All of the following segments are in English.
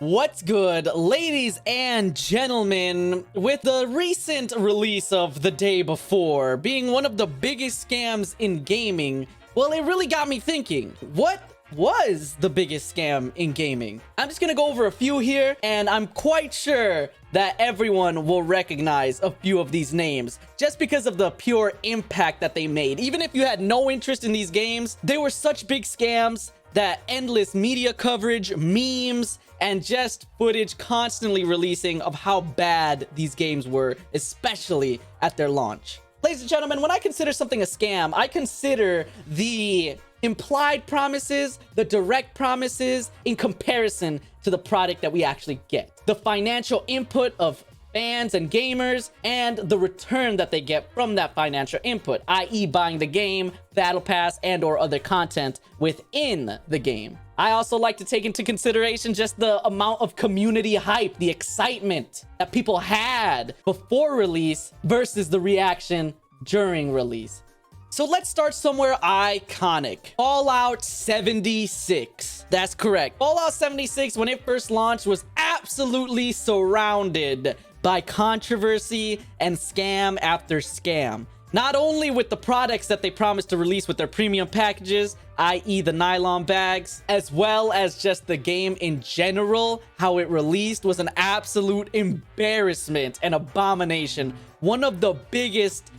What's good, ladies and gentlemen? With the recent release of The Day Before being one of the biggest scams in gaming, well, it really got me thinking, what was the biggest scam in gaming? I'm just gonna go over a few here, and I'm quite sure that everyone will recognize a few of these names just because of the pure impact that they made. Even if you had no interest in these games, they were such big scams that endless media coverage, memes, and just footage constantly releasing of how bad these games were, especially at their launch. Ladies and gentlemen, when I consider something a scam, I consider the implied promises, the direct promises in comparison to the product that we actually get. The financial input of fans and gamers, and the return that they get from that financial input, i.e. buying the game, battle pass, and or other content within the game. I also like to take into consideration just the amount of community hype, the excitement that people had before release versus the reaction during release. So let's start somewhere iconic. Fallout 76. That's correct. Fallout 76, when it first launched, was absolutely surrounded by controversy and scam after scam. Not only with the products that they promised to release with their premium packages, i.e. the nylon bags, as well as just the game in general. How it released was an absolute embarrassment and abomination. One of the biggest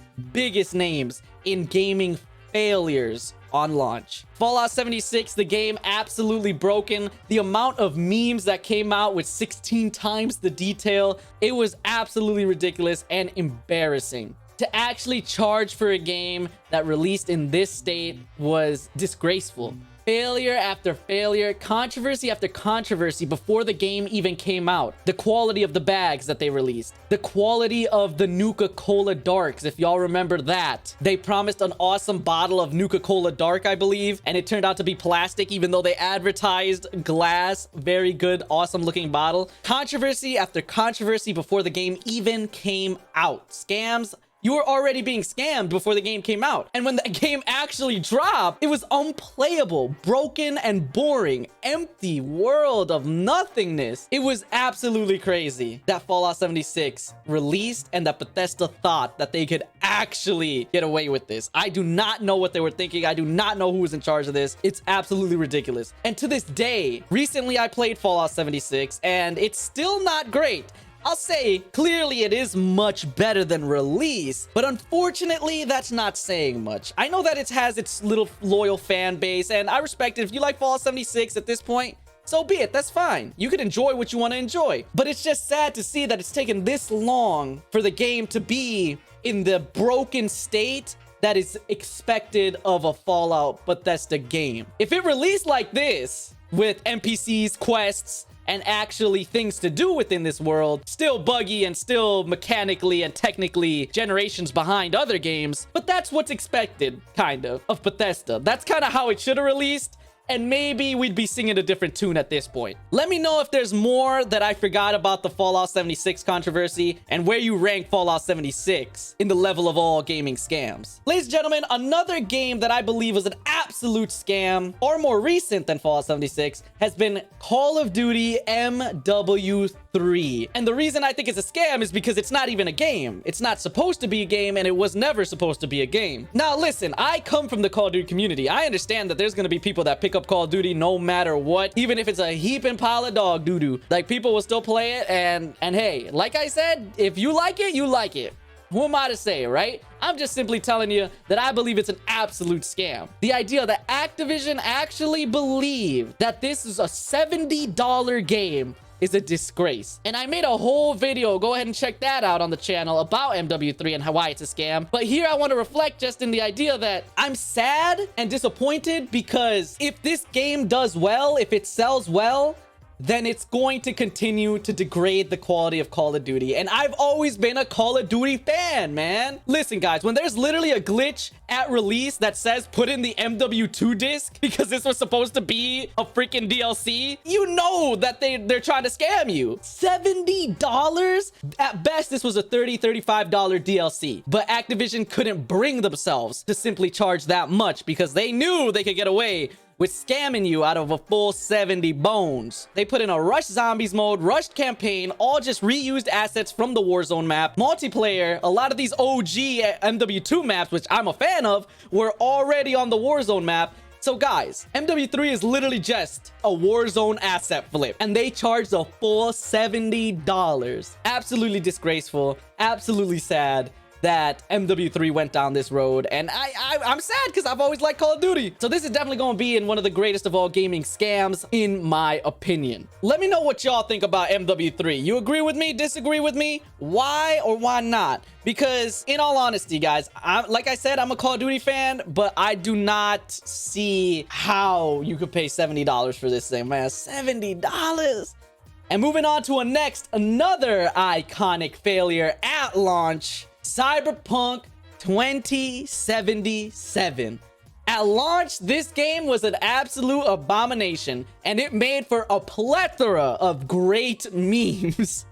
names in gaming failures on launch. Fallout 76, the game absolutely broken. The amount of memes that came out with 16 times the detail, it was absolutely ridiculous and embarrassing. To actually charge for a game that released in this state was disgraceful. Failure after failure, controversy after controversy before the game even came out. The quality of the bags that they released. The quality of the Nuka-Cola Darks, if y'all remember that. They promised an awesome bottle of Nuka-Cola Dark, I believe, and it turned out to be plastic, even though they advertised glass. Very good, awesome looking bottle. Controversy after controversy before the game even came out. Scams. You were already being scammed before the game came out. And when the game actually dropped, it was unplayable, broken and boring, empty world of nothingness. It was absolutely crazy that Fallout 76 released and that Bethesda thought that they could actually get away with this. I do not know what they were thinking. I do not know who was in charge of this. It's absolutely ridiculous. And to this day, recently I played Fallout 76 and it's still not great. I'll say, clearly it is much better than release, but unfortunately, that's not saying much. I know that it has its little loyal fan base, and I respect it. If you like Fallout 76 at this point, so be it. That's fine. You can enjoy what you want to enjoy. But it's just sad to see that it's taken this long for the game to be in the broken state that is expected of a Fallout Bethesda game. If it released like this, with NPCs, quests, and actually things to do within this world, still buggy and still mechanically and technically generations behind other games, but that's what's expected, kind of Bethesda. That's kind of how it should have released, and maybe we'd be singing a different tune at this point. Let me know if there's more that I forgot about the Fallout 76 controversy and where you rank Fallout 76 in the level of all gaming scams. Ladies and gentlemen, another game that I believe was an absolute scam, or more recent than Fallout 76, has been Call of Duty MW3. And the reason I think it's a scam is because it's not even a game. It's not supposed to be a game, and it was never supposed to be a game. Now listen, I come from the Call of Duty community. I understand that there's gonna be people that pick up Call of Duty no matter what, even if it's a heaping pile of dog doo-doo. Like, people will still play it, and hey, like I said, if you like it, you like it. Who am I to say, right? I'm just simply telling you that I believe it's an absolute scam. The idea that Activision actually believed that this is a $70 game is a disgrace. And I made a whole video, go ahead and check that out on the channel, about MW3 and why it's a scam. But here I want to reflect just in the idea that I'm sad and disappointed because if this game does well, if it sells well, then it's going to continue to degrade the quality of Call of Duty. And I've always been a Call of Duty fan, man. Listen, guys, when there's literally a glitch at release that says put in the MW2 disc because this was supposed to be a freaking DLC, you know that they're trying to scam you. $70? At best, this was a $35 DLC. But Activision couldn't bring themselves to simply charge that much because they knew they could get away with scamming you out of a full 70 bones. They put in a Rush Zombies mode, Rushed campaign, all just reused assets from the Warzone map. Multiplayer, a lot of these OG MW2 maps, which I'm a fan of, were already on the Warzone map. So guys, MW3 is literally just a Warzone asset flip, and they charged a full $70. Absolutely disgraceful, absolutely sad that MW3 went down this road, and I'm sad because I've always liked Call of Duty. So this is definitely going to be in one of the greatest of all gaming scams, in my opinion. Let me know what y'all think about MW3. You agree with me? Disagree with me? Why or why not? Because in all honesty, guys, like I said, I'm a Call of Duty fan, but I do not see how you could pay $70 for this thing, man. $70. And moving on to another iconic failure at launch, Cyberpunk 2077. At launch, this game was an absolute abomination, and it made for a plethora of great memes.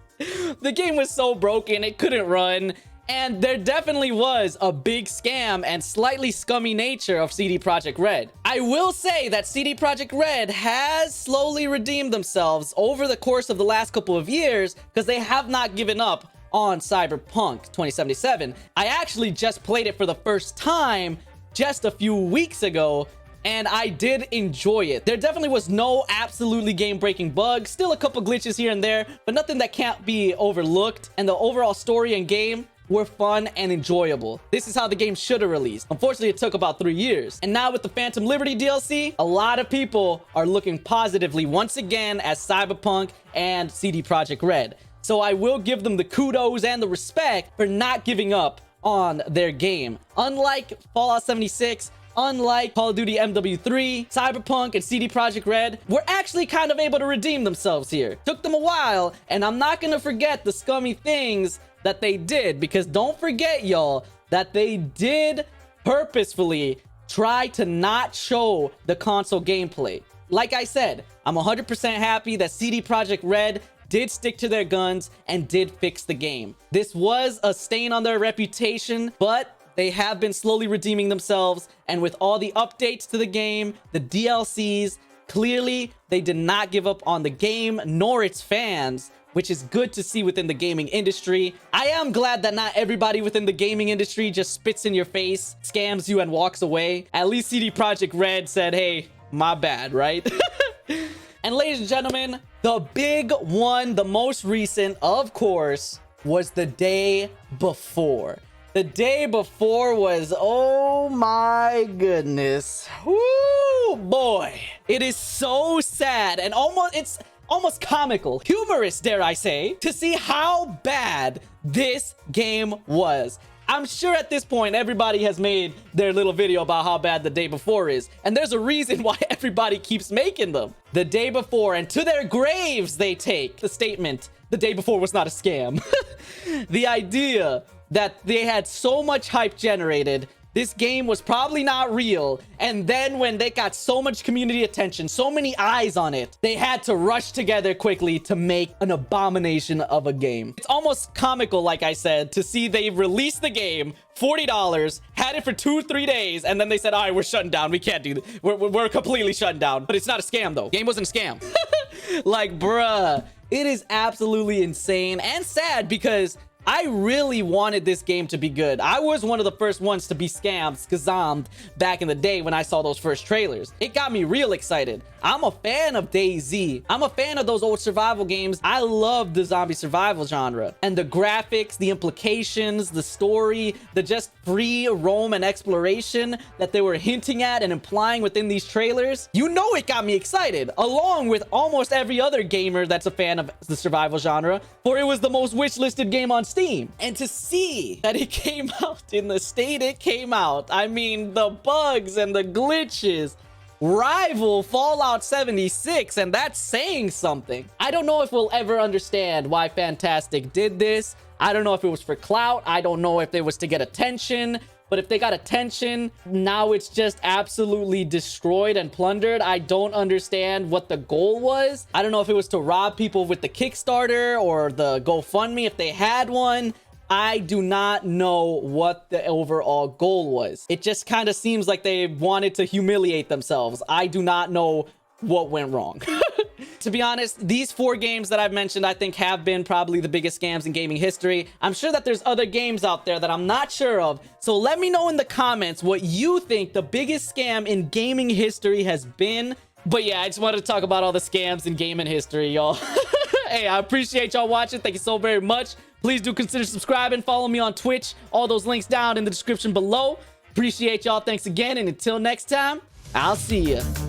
The game was so broken, it couldn't run, and there definitely was a big scam and slightly scummy nature of CD Projekt Red. I will say that CD Projekt Red has slowly redeemed themselves over the course of the last couple of years, because they have not given up on Cyberpunk 2077. I actually just played it for the first time just a few weeks ago, and I did enjoy it. There definitely was no absolutely game-breaking bugs, still a couple glitches here and there, but nothing that can't be overlooked, and the overall story and game were fun and enjoyable. This is how the game should have released. Unfortunately, it took about 3 years. And now with the Phantom Liberty DLC, a lot of people are looking positively once again at Cyberpunk and CD Projekt Red. So I will give them the kudos and the respect for not giving up on their game. Unlike Fallout 76, unlike Call of Duty MW3, Cyberpunk and CD Projekt Red were actually kind of able to redeem themselves here. Took them a while, and I'm not gonna forget the scummy things that they did, because don't forget, y'all, that they did purposefully try to not show the console gameplay. Like I said, I'm 100% happy that CD Projekt Red did stick to their guns and did fix the game. This was a stain on their reputation, but they have been slowly redeeming themselves, and with all the updates to the game, the DLCs, clearly they did not give up on the game nor its fans, which is good to see within the gaming industry. I am glad that not everybody within the gaming industry just spits in your face, scams you, and walks away. At least CD Projekt Red said, hey, my bad, right? And ladies and gentlemen, the big one, the most recent, of course, was the day before. The day before was, oh my goodness. Woo, boy. It is so sad, and it's almost comical, humorous, dare I say, to see how bad this game was. I'm sure at this point, everybody has made their little video about how bad the day before is. And there's a reason why everybody keeps making them. The day before, and to their graves, they take the statement, the day before was not a scam. The idea that they had so much hype generated, this game was probably not real, and then when they got so much community attention, so many eyes on it, they had to rush together quickly to make an abomination of a game. It's almost comical, like I said, to see they released the game, $40, had it for 2-3 days, and then they said, all right, we're shutting down. We can't do this. We're completely shutting down. But it's not a scam, though. Game wasn't a scam. Like, bruh, it is absolutely insane and sad, because I really wanted this game to be good. I was one of the first ones to be scammed back in the day when I saw those first trailers. It got me real excited. I'm a fan of DayZ. I'm a fan of those old survival games. I love the zombie survival genre. And the graphics, the implications, the story, the just free roam and exploration that they were hinting at and implying within these trailers. You know it got me excited, along with almost every other gamer that's a fan of the survival genre, for it was the most wishlisted game on Steam. And to see that it came out in the state it came out, I mean, the bugs and the glitches rival Fallout 76, and that's saying something. I don't know if we'll ever understand why Fantastic did this. I don't know if it was for clout. I don't know if it was to get attention. But if they got attention, now it's just absolutely destroyed and plundered. I don't understand what the goal was. I don't know if it was to rob people with the Kickstarter or the GoFundMe if they had one. I do not know what the overall goal was. It just kind of seems like they wanted to humiliate themselves. I do not know what went wrong. To be honest, these 4 games that I've mentioned, I think have been probably the biggest scams in gaming history. I'm sure that there's other games out there that I'm not sure of. So let me know in the comments what you think the biggest scam in gaming history has been. But yeah, I just wanted to talk about all the scams in gaming history, y'all. Hey, I appreciate y'all watching. Thank you so very much. Please do consider subscribing. Follow me on Twitch. All those links down in the description below. Appreciate y'all. Thanks again. And until next time, I'll see ya.